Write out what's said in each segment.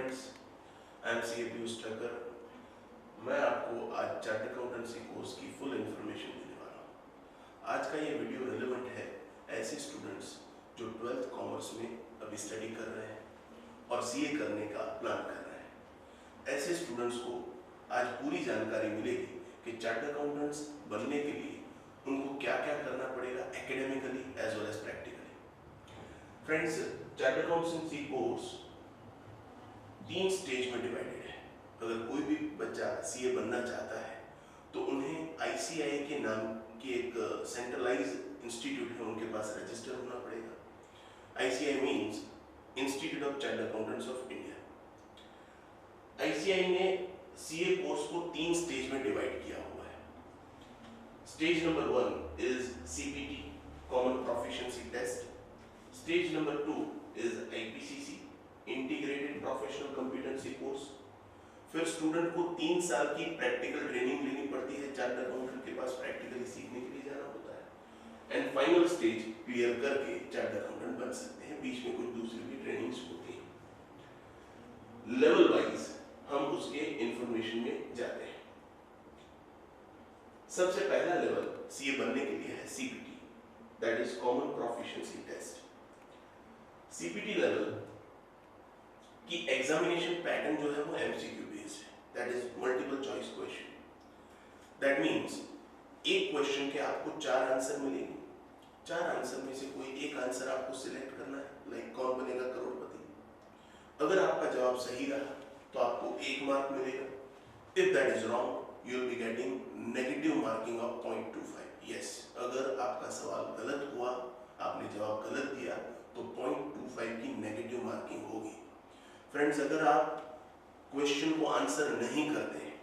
Friends, I M C ए पीयूष ठक्कर। मैं आपको आज चार्टर्ड अकाउंटेंसी कोर्स की फुल इंफॉर्मेशन देने वाला हूँ। आज का ये वीडियो रिलेवेंट है ऐसे स्टूडेंट्स जो 12th कॉमर्स में अभी स्टडी कर रहे हैं और सीए करने का प्लान कर रहे हैं। ऐसे स्टूडेंट्स को आज पूरी जानकारी मिलेगी कि चार्टर्ड अकाउंटेंट्स बनने के लिए उनको क्या क्या करना पड़ेगा academically as well as practically. Friends, chartered accountancy course 3 stage में डिवाइडेड है। अगर कोई भी बच्चा सीए बनना चाहता है तो उन्हें आईसीआई के नाम की एक सेंट्रलाइज इंस्टीट्यूट है, उनके पास रजिस्टर होना पड़ेगा। ICI means institute of chartered accountants of India. ICI ने सीए कोर्स को 3 स्टेज में डिवाइड किया हुआ है। Stage number 1 is CPT, common proficiency test. Stage number 2 is IPCC, integrated professional competence course. फिर स्टूडेंट को 3 साल की प्रैक्टिकल ट्रेनिंग लेनी पड़ती है, चार्टर्ड अकाउंटेंट के पास प्रैक्टिकली सीखने के लिए जाना होता है। एंड फाइनल स्टेज क्लियर करके चार्टर्ड अकाउंटेंट बन सकते हैं। बीच में कुछ दूसरी भी ट्रेनिंग्स होती है। लेवल वाइज हम उसके इंफॉर्मेशन में जाते हैं। सबसे पहला लेवल सीए बनने के लिए है CPT, that is common proficiency test. CPT level कि एग्जामिनेशन पैटर्न जो है वो एमसीक्यू बेस्ड है, that is multiple choice question. That means एक क्वेश्चन के आपको 4 आंसर मिलेंगे। 4 आंसर में से कोई एक आंसर आपको सिलेक्ट करना है, लाइक कौन बनेगा करोड़पति। अगर आपका जवाब सही रहा तो आपको 1 मार्क मिलेगा। If that is wrong you will be getting negative marking of 0.25। Yes, अगर आपका सवाल गलत हुआ, आपने जवाब गलत दिया तो 0.25 की नेगेटिव मार्किंग होगी। फ्रेंड्स, अगर आप क्वेश्चन को आंसर नहीं करते हैं,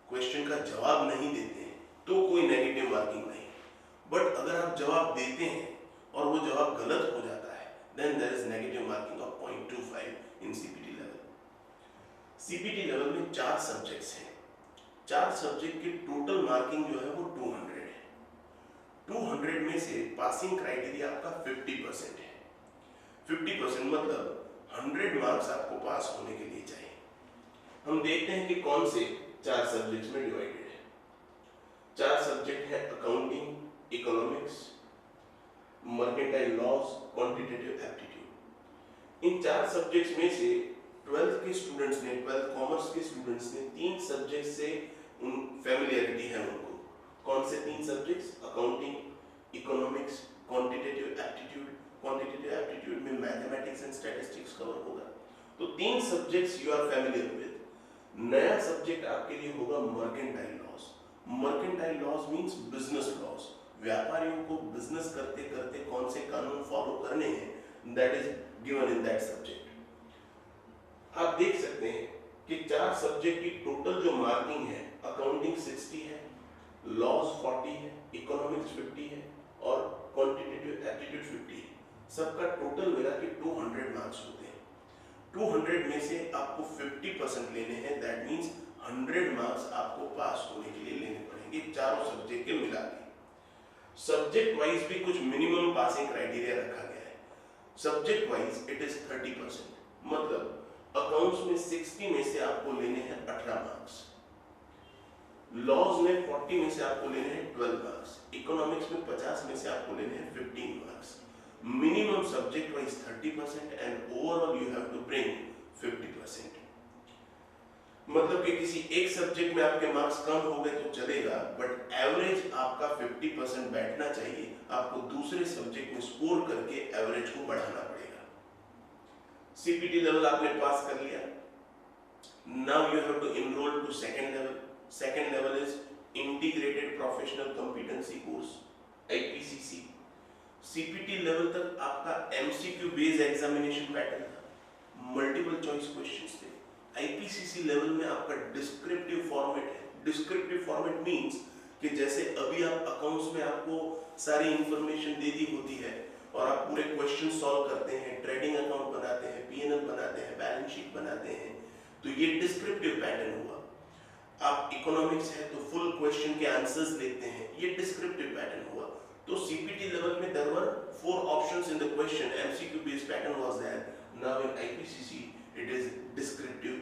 क्वेश्चन का जवाब नहीं देते हैं तो कोई नेगेटिव मार्किंग नहीं। बट अगर आप जवाब देते हैं और वो जवाब गलत हो जाता है then there is negative marking of 0.25 in CPT level. CPT level में 4 सब्जेक्ट्स हैं। 4 सब्जेक्ट की टोटल मार्किंग जो है वो 200 है। 200 में से पासिंग क्राइटेरिया आपका 50% है। 50% मतलब 100 मार्क्स आपको पास होने के लिए चाहिए। हम देखते हैं कि कौन से 4 सब्जेक्ट्स में डिवाइडेड है। 4 सब्जेक्ट है accounting, economics, mercantile laws, quantitative aptitude. इन 4 सब्जेक्ट्स में से 12th के स्टूडेंट्स ने, 12th कॉमर्स के स्टूडेंट्स ने 3 सब्जेक्ट से फैमिलियरिटी है उनको। कौन से 3 subjects? Accounting, economics, quantitative aptitude. Quantitative aptitude में मैथमेटिक्स एंड स्टैटिस्टिक्स कवर होगा। तो 3 subjects you are familiar with. नया सब्जेक्ट आपके लिए होगा mercantile laws. Mercantile laws means business laws. व्यापारियों को बिजनेस करते करते कौन से कानून फॉलो करने हैं, that is given in that subject. आप देख सकते हैं कि 4 सब्जेक्ट की टोटल जो मार्किंग है, अकाउंटिंग 60 है, लॉज 40 है, इकोनॉमिक्स 50 है और क्वांटिटेटिव एप्टीट्यूड 50 है। सबका टोटल मिला के 200 मार्क्स होते हैं। 200 में से आपको 50% लेने हैं, दैट मींस 100 मार्क्स आपको पास होने के लिए लेने पड़ेंगे चारों सब्जेक्ट के मिला के। सब्जेक्ट वाइज भी कुछ मिनिमम पासिंग क्राइटेरिया रखा गया है। सब्जेक्ट वाइज इट इज 30%, मतलब अकाउंट्स में 60 में से आपको लेने हैं 18 मार्क्स, लॉज में 40 में से आपको लेने हैं 12 मार्क्स, इकोनॉमिक्स में 50 में से आपको लेने हैं 15 marks. Minimum subject wise 30% and overall you have to bring 50%। मतलब कि किसी एक सब्जेक्ट में आपके मार्क्स कम हो गए तो चलेगा, बट एवरेज आपका 50% बैठना चाहिए। आपको दूसरे सब्जेक्ट में स्कोर करके एवरेज को बढ़ाना पड़ेगा। सीपीटी लेवल आपने पास कर लिया। Now you have to enroll to second level. Second level is integrated professional competence course, IPCC. CPT level तक आपका एमसीक्यू बेस्ड एग्जामिनेशन पैटर्न था, मल्टीपल चॉइस क्वेश्चंस थे। आईपीसीसी लेवल में आपका डिस्क्रिप्टिव फॉर्मेट है। डिस्क्रिप्टिव फॉर्मेट मींस कि जैसे अभी आप अकाउंट्स में आपको सारी इंफॉर्मेशन दे दी होती है और आप पूरे क्वेश्चन सॉल्व करते हैं, ट्रेडिंग अकाउंट बनाते हैं, पीएनएल बनाते हैं, बैलेंस शीट बनाते हैं, तो ये डिस्क्रिप्टिव पैटर्न हुआ। आप इकोनॉमिक्स है तो फुल क्वेश्चन के आंसर्स लिखते हैं, ये डिस्क्रिप्टिव पैटर्न हुआ। तो सीपीटी लेवल में there were 4 options in the question, MCQ based pattern was there. Now in IPCC it is descriptive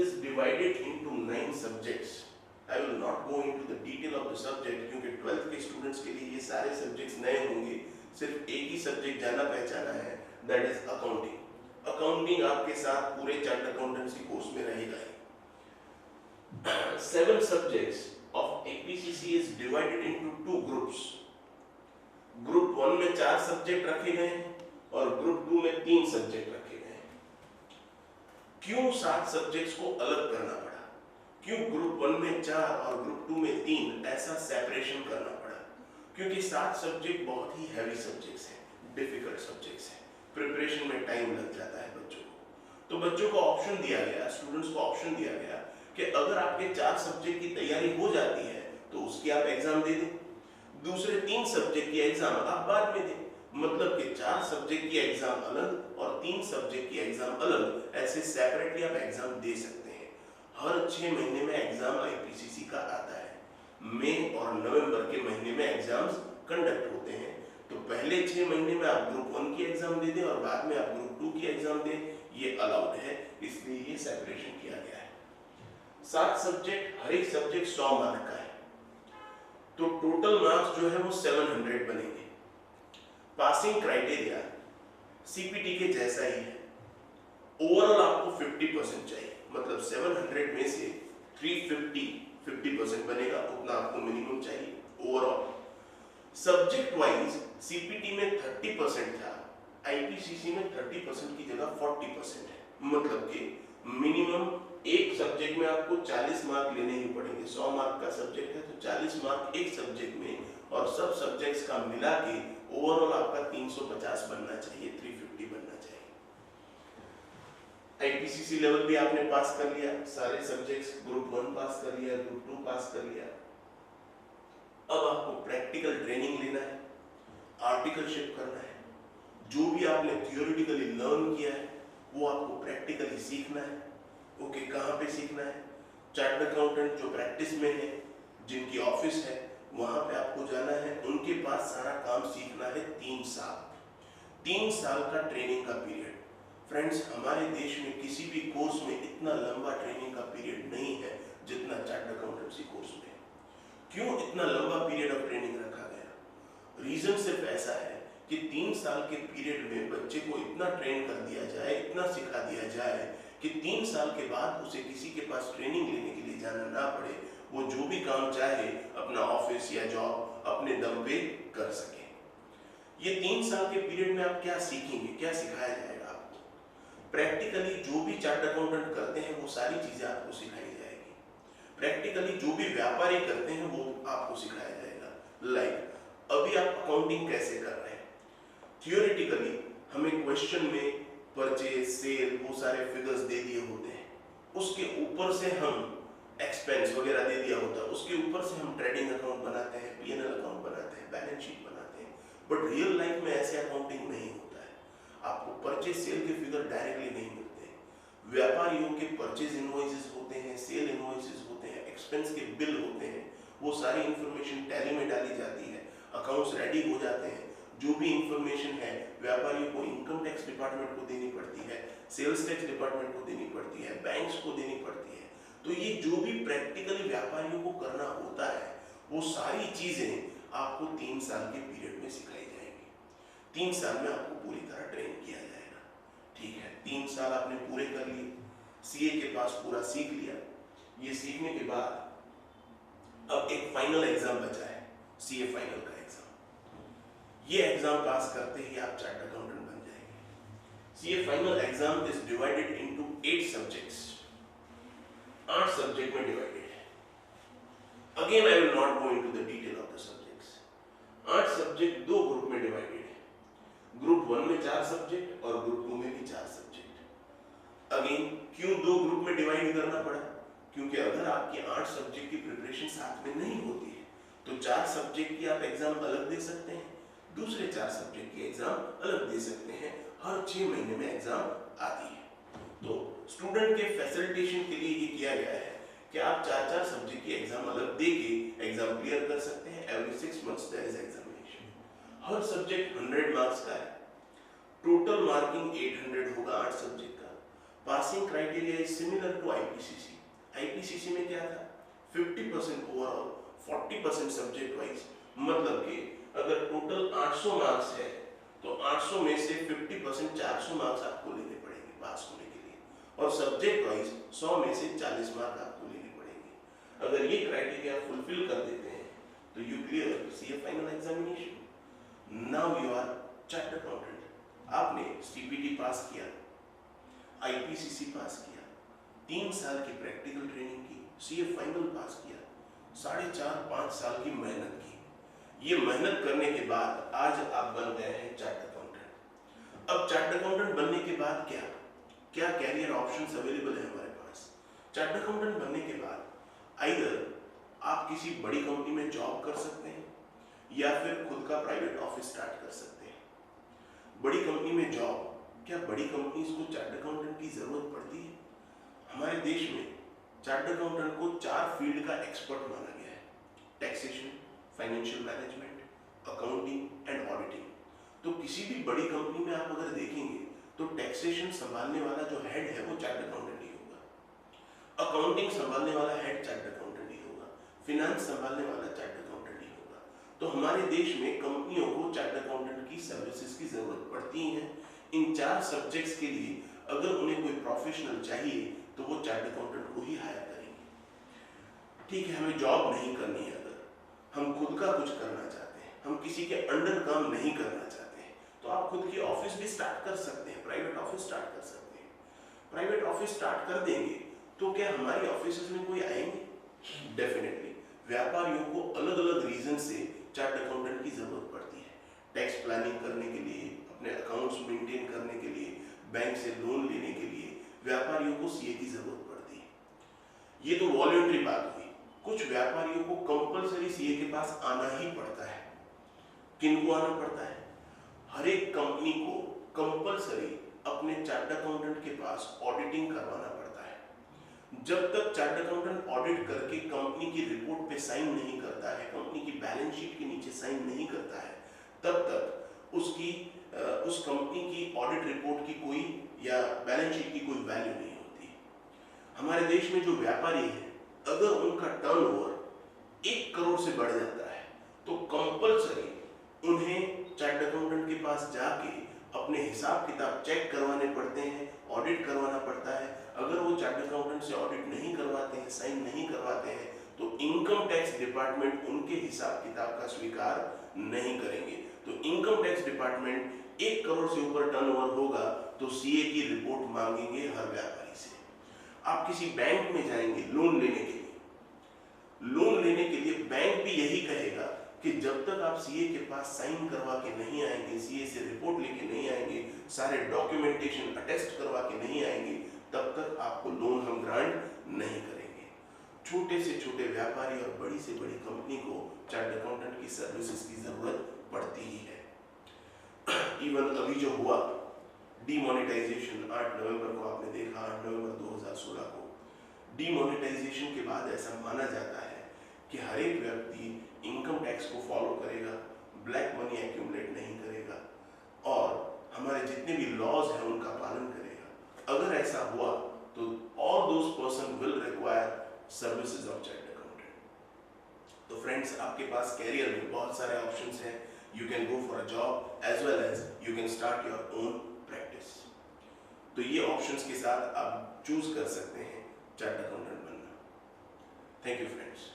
is divided into 9 subjects. I will not go into the detail of the subject क्योंकि 12th के students के लिए ये सारे subjects नए होंगे, सिर्फ एक ही सब्जेक्ट जाना पहचाना है, that is accounting. अकाउंटिंग आपके साथ पूरे चार्ट अकाउंटेंसी कोर्स में रहेगा ही. 7 subjects of APCC is divided into 2 groups. Group 1 में 4 सब्जेक्ट रखे गए हैं और ग्रुप 2 में 3 सब्जेक्ट रखे गए हैं. क्यों 7 सब्जेक्ट्स को अलग करना पड़ा? क्यों ग्रुप 1 में 4 और ग्रुप 2 में 3 ऐसा सेपरेशन करना पड़ा? क्योंकि 7 सब्जेक्ट बहुत ही हैवी सब्जेक्ट्स हैं, डिफिकल्ट सब्जेक्ट्स हैं, प्रिपरेशन में टाइम लग जाता है बच्चों को. तो बच्चों को ऑप्शन दिया गया, स्टूडेंट्स को ऑप्शन दिया गया कि अगर आपके 4 सब्जेक्ट की तैयारी हो जाती है तो उसकी आप एग्जाम दे दें, दूसरे 3 सब्जेक्ट की एग्जाम आप बाद में दें. मतलब कि 4 सब्जेक्ट की एग्जाम अलग और 3 सब्जेक्ट की एग्जाम अलग, ऐसे सेपरेटली आप एग्जाम दे सकते हैं. हर 6 महीने में एग्जाम आईपीसीसी का आता है. मई और नवंबर के महीने में एग्जाम्स कंडक्ट होते हैं. तो पहले 6 महीने में आप ग्रुप 1 की एग्जाम दे दें और बाद में आप ग्रुप 2 की एग्जाम दें, ये अलाउड है, इसलिए ये सेपरेशन किया गया है. 7 सब्जेक्ट, हर एक सब्जेक्ट 100 मार्क का है, तो टोटल मार्क्स जो है वो 700 बनेंगे. पासिंग क्राइटेरिया सीपीटी के जैसा ही है. ओवरऑल आपको 50% चाहिए, मतलब 700 में से 350 50% बनेगा, उतना आपको मिनिमम चाहिए ओवरऑल. सब्जेक्ट वाइज सीपीटी में 30% था, आईपीसीसी में 30% की जगह 40% है. मतलब कि मिनिमम एक सब्जेक्ट में आपको 40 मार्क लेने ही पड़ेंगे. 100 मार्क का सब्जेक्ट है तो 40 मार्क एक सब्जेक्ट में, और सब सब्जेक्ट्स का मिला के ओवरऑल आपका 350 बनना चाहिए, 350 बनना चाहिए. आईपीसीसी लेवल भी आपने पास कर लिया, सारे सब्जेक्ट्स ग्रुप 1 पास कर लिया, ग्रुप 2 पास कर लिया. अब आपको प्रैक्टिकल ट्रेनिंग लेना है, आर्टिकलशिप करना है. जो भी आपने थियोरेटिकली लर्न किया है वो आपको प्रैक्टिकली सीखना है. ओके, कहाँ पे सीखना है? चार्टर्ड अकाउंटेंट जो प्रैक्टिस में है, जिनकी ऑफिस है, वहां पे आपको जाना है. उनके पास सारा काम सीखना है. 3 साल, 3 साल का ट्रेनिंग का पीरियड. फ्रेंड्स, हमारे देश में किसी भी कोर्स में इतना लंबा ट्रेनिंग का पीरियड नहीं है जितना चार्टर्ड अकाउंटेंसी कोर्स में. क्यों इतना लंबा पीरियड ऑफ ट्रेनिंग रखा गया? रीजन सिर्फ ऐसा है कि 3 साल के पीरियड में बच्चे को इतना ट्रेन कर दिया जाए, इतना सिखा दिया जाए कि 3 साल के बाद उसे किसी के पास ट्रेनिंग लेने के लिए जाना ना पड़े. वो जो भी काम चाहे अपना ऑफिस या जॉब अपने दम पे कर सके. ये 3 साल के पीरियड में आप क्या सीखेंगे, क्या सिखाया जाएगा आपको? प्रैक्टिकली जो भी चार्टर्ड अकाउंटेंट करते हैं वो सारी चीजें आपको सिखाई जाएगी. प्रैक्टिकली जो भी व्यापारी करते हैं वो आपको सिखाया जाएगा. लाइक अभी आप अकाउंटिंग कैसे कर रहे हैं, थियोरेटिकली हमें क्वेश्चन में परचेज, सेल, वो सारे फिगर्स दे दिए होते हैं. उसके ऊपर से हम एक्सपेंस वगैरह दे दिया होता है, उसके ऊपर से हम ट्रेडिंग अकाउंट बनाते हैं, पीएनएल अकाउंट बनाते हैं, बैलेंस शीट बनाते हैं. बट रियल लाइफ में ऐसे अकाउंटिंग नहीं होता है. आपको परचेज सेल के फिगर डायरेक्टली नहीं मिलते. व्यापारियों के परचेज इनवॉइसेस होते हैं, सेल इनवॉइसेस होते हैं, एक्सपेंस के बिल होते हैं. वो सारी इंफॉर्मेशन टैली में डाली जाती है, अकाउंट्स रेडी हो जाते हैं. जो भी इंफॉर्मेशन है व्यापारियों को इनकम टैक्स डिपार्टमेंट को देनी पड़ती है, सेल्स टैक्स डिपार्टमेंट को देनी पड़ती है, बैंक्स को देनी पड़ती है. तो ये जो भी प्रैक्टिकली व्यापारियों को करना होता है वो सारी चीजें आपको 3 साल के पीरियड में सिखाई जाएगी. 3 साल में आपको पूरी तरह ट्रेन किया जाएगा. ठीक है, 3 साल आपने पूरे कर लिए, सीए के पास पूरा सीख लिया. ये सीखने के बाद अब एक फाइनल एग्जाम बचा है, सीए फाइनल का एग्जाम. ये एग्जाम पास करते ही आप चार्टर्ड अकाउंटेंट बन जाएंगे. CA final exam is divided into 8 subjects. 8 subject में डिवाइडेड है. Again I will not go into the detail of the subjects. 8 subject 2 group में डिवाइडेड है. ग्रुप 1 में 4 सब्जेक्ट और ग्रुप 2 में भी 4 सब्जेक्ट. अगेन क्यों 2 ग्रुप में डिवाइड करना पड़ा? क्योंकि अगर आपकी 8 सब्जेक्ट की प्रिपरेशन साथ में नहीं होती है तो 4 सब्जेक्ट की आप एग्जाम अलग दे सकते हैं, दूसरे 4 सब्जेक्ट की एग्जाम अलग दे सकते हैं. हर 6 महीने में एग्जाम आती है. तो स्टूडेंट के फैसिलिटेशन के लिए ये किया गया है कि आप 4-4 सब्जेक्ट की एग्जाम अलग दे के एग्जाम क्लियर कर सकते हैं. Every 6 months there is examination. हर सब्जेक्ट 100 मार्क्स का है. टोटल मार्किंग 800 होगा 8 सब्जेक्ट का. Passing criteria is similar to IPCC. IPCC में क्या था, 50% ओवरऑल, 40% सब्जेक्ट वाइज, मतलब कि अगर टोटल 800 मार्क्स है तो 800 में से 50% 400 मार्क्स आपको लेने पड़ेंगे पास होने के लिए, और सब्जेक्ट वाइज 100 में से 40 मार्क आपको लेने पड़ेंगे। अगर ये क्राइटेरिया फुलफिल कर देते हैं तो you clear CA final examination. Now you are chartered accountant, आपने सीपीटी पास किया, आईपीसीसी पास किया, 3 साल की प्रैक्टिकल ट्रेनिंग की, सीए फाइनल पास किया, 4.5-5 साल की मेहनत की। ये मेहनत करने के बाद आज आप बन गए हैं चार्टर्ड अकाउंटेंट। अब चार्टर्ड अकाउंटेंट बनने के बाद क्या क्या कैरियर ऑप्शंस अवेलेबल है हमारे पास? चार्टर्ड अकाउंटेंट बनने के बाद आइदर आप किसी बड़ी कंपनी में जॉब कर सकते हैं या फिर खुद का प्राइवेट ऑफिस स्टार्ट कर सकते हैं। बड़ी कंपनी में जॉब, क्या बड़ी कंपनीज को चार्टर्ड अकाउंटेंट की जरूरत पड़ती है? हमारे देश में चार्टर्ड अकाउंटेंट को 4 फील्ड का एक्सपर्ट माना गया है, taxation, financial management, accounting and auditing. तो किसी भी बड़ी कंपनी में आप अगर देखेंगे तो टैक्सेशन संभालने वाला जो हेड है वो चार्टर्ड अकाउंटेंट ही होगा, अकाउंटिंग संभालने वाला हेड चार्टर्ड अकाउंटेंट ही होगा, फिनांस संभालने वाला चार्टर्ड अकाउंटेंट ही होगा। तो हमारे देश में कंपनियों को चार्टर्ड अकाउंटेंट की सर्विसेज की जरूरत पड़ती है। इन 4 सब्जेक्ट्स के लिए अगर उन्हें कोई प्रोफेशनल चाहिए तो वो चार्टर्ड अकाउंटेंट को ही हायर करेंगे। ठीक है, हमें जॉब नहीं करनी है, अगर हम खुद का कुछ करना चाहते हैं, हम किसी के अंडर काम नहीं करना चाहते हैं, तो आप खुद की ऑफिस भी स्टार्ट कर सकते हैं, प्राइवेट ऑफिस स्टार्ट कर सकते हैं। प्राइवेट ऑफिस स्टार्ट कर देंगे तो क्या हमारी ऑफिस में कोई आएंगे? डेफिनेटली। व्यापारियों को अलग अलग रीजन से चार्टर्ड अकाउंटेंट की जरूरत पड़ती है, टैक्स प्लानिंग करने के लिए, अपने अकाउंट्स मेंटेन करने के लिए, बैंक से लोन लेने के लिए व्यापारियों को सीए की जरूरत पड़ती है। ये तो वॉलंटरी बात हुई। कुछ व्यापारियों को कंपलसरी सीए के पास आना ही पड़ता है। किनको आना पड़ता है? हर एक कंपनी को कंपलसरी अपने चार्टर्ड अकाउंटेंट के पास ऑडिटिंग करवाना पड़ता है। जब तक चार्टर्ड अकाउंटेंट ऑडिट करके कंपनी की रिपोर्ट पे साइन नहीं करता है, कंपनी की बैलेंस शीट के नीचे साइन नहीं करता है, तब तक उस कंपनी की ऑडिट रिपोर्ट की कोई या बैलेंस शीट की कोई वैल्यू नहीं होती। हमारे देश में जो व्यापारी है, अगर उनका टर्नओवर 1 करोड़ से बढ़ जाता है तो कंपलसरी उन्हें चार्टर्ड अकाउंटेंट के पास जाके अपने हिसाब किताब चेक करवाने पड़ते हैं, ऑडिट करवाना पड़ता है। अगर वो चार्टर्ड अकाउंटेंट से ऑडिट नहीं करवाते हैं, साइन नहीं करवाते हैं, तो इनकम टैक्स डिपार्टमेंट उनके हिसाब किताब का स्वीकार नहीं करेंगे। तो इनकम टैक्स डिपार्टमेंट 1 करोड़ से ऊपर टर्नओवर होगा तो सीए की रिपोर्ट मांगेंगे हर व्यापारी से। आप किसी बैंक में जाएंगे लोन लेने के लिए, लोन लेने के लिए बैंक भी यही कहेगा कि जब तक आप सीए के पास साइन करवा के नहीं आएंगे, सीए से रिपोर्ट लेके नहीं आएंगे, सारे डॉक्यूमेंटेशन अटेस्ट करवा के नहीं आएंगे, तब तक आपको लोन हम ग्रांट नहीं करेंगे। छोटे से छोटे व्यापारी और बड़ी से बड़ी कंपनी को चार्टर्ड अकाउंटेंट की सर्विसेज की जरूरत पड़ती ही है। इवन अभी जो हुआ डीमोनेटाइजेशन, 8 नवंबर को आपने देखा, 8 नवंबर 2016 को डीमोनेटाइजेशन के बाद ऐसा माना जाता है कि हर एक व्यक्ति इनकम टैक्स को फॉलो करेगा, ब्लैक मनी एक्यूमुलेट नहीं करेगा और हमारे जितने भी लॉज हैं उनका पालन करेगा। अगर ऐसा हुआ तो all those person will require services of chartered accountant. तो फ्रेंड्स, आपके पास कैरियर में बहुत सारे ऑप्शंस हैं। You can go for a job as well as you can start your own practice. तो ये ऑप्शंस के साथ आप चूज कर सकते हैं चार्टर्ड अकाउंटेंट बनना। Thank you friends.